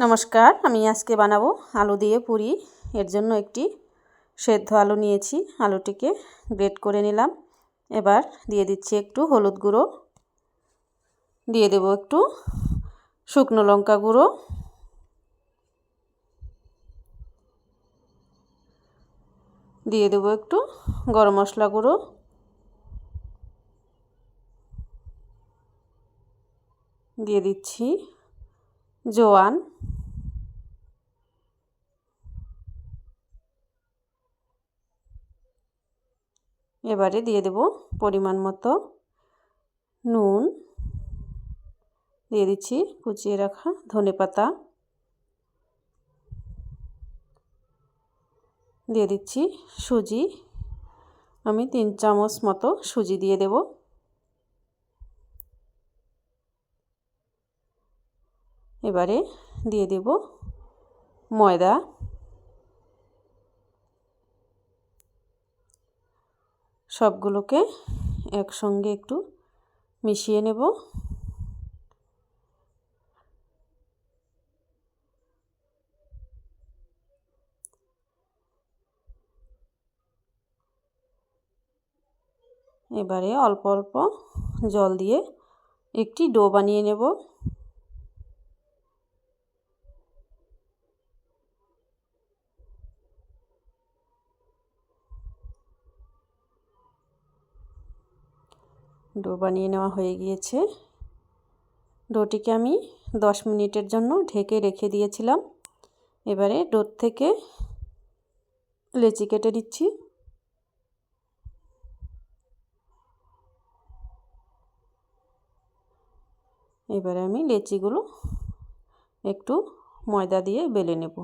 নমস্কার, আমি আজকে বানাবো আলু দিয়ে পুরি। এর জন্য একটি সেদ্ধ আলু নিয়েছি, আলুটিকে গ্রেট করে নিলাম। এবার দিয়ে দিচ্ছি একটু হলুদ গুঁড়ো, দিয়ে দেব একটু শুকনো লঙ্কা গুঁড়ো, দিয়ে দেব একটু গরম মশলা গুঁড়ো, দিয়ে দিচ্ছি জোয়ান, এবারে দিয়ে দেব পরিমাণ মতো নুন, দিয়ে দিচ্ছি কুচিয়ে রাখা ধনেপাতা, দিয়ে দিচ্ছি সুজি, আমি 3 চামচ মতো সুজি দিয়ে দেব। এবারে দিয়ে দেব ময়দা, সবগুলোকে একসঙ্গে একটু মিশিয়ে নেব। এবারে অল্প অল্প জল দিয়ে একটি ডো বানিয়ে নেব। ডো বানিয়ে নেওয়া হয়ে গিয়েছে। ডোটিকে আমি 10 মিনিটের জন্য ঢেকে রেখে দিয়েছিলাম। এবারে ডো থেকে লেচি কেটে দিচ্ছি। এবারে আমি লেচিগুলো একটু ময়দা দিয়ে বেলে নেব।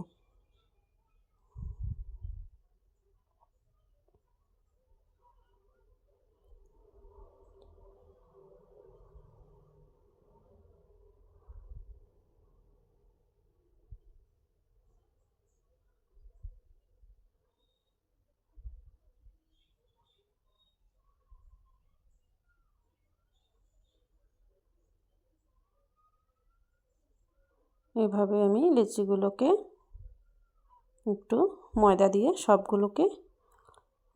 এভাবে আমি লেচিগুলোকে একটু ময়দা দিয়ে সবগুলোকে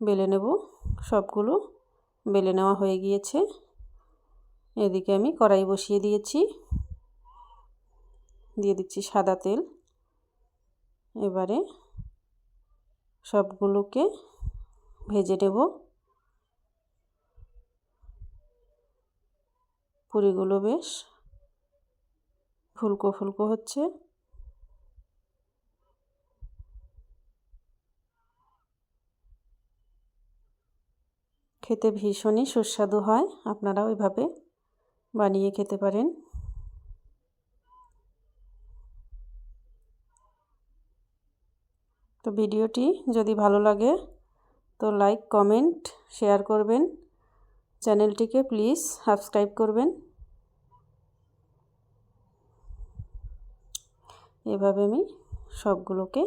বেলে নেব। সবগুলো বেলে নেওয়া হয়ে গিয়েছে। এদিকে আমি কড়াই বসিয়ে দিয়েছি, দিয়ে দিচ্ছি সাদা তেল। এবারে সবগুলোকে ভেজে নেব। পুরিগুলো বেশ ফুলকো ফুলকো হচ্ছে। খেতে ভীষণই সুস্বাদু হয়, আপনারাও এভাবে বানিয়ে খেতে পারেন। তো ভিডিওটি যদি ভালো লাগে তো লাইক, কমেন্ট, শেয়ার করবেন। চ্যানেলটিকে প্লিজ সাবস্ক্রাইব করবেন। এভাবে আমি সবগুলোকে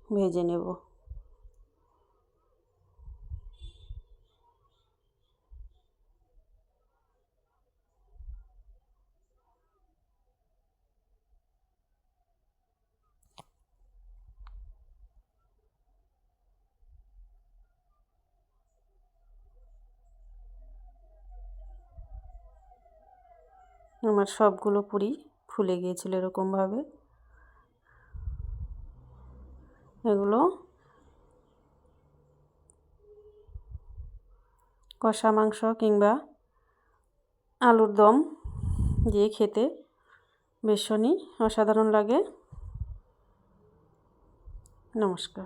ভেজে নেব। আমার সবগুলো পুরি ফুলে গিয়েছিল এরকমভাবে। এগুলো কষা মাংস কিংবা আলুর দম দিয়ে খেতে ভীষণই অসাধারণ লাগে। নমস্কার।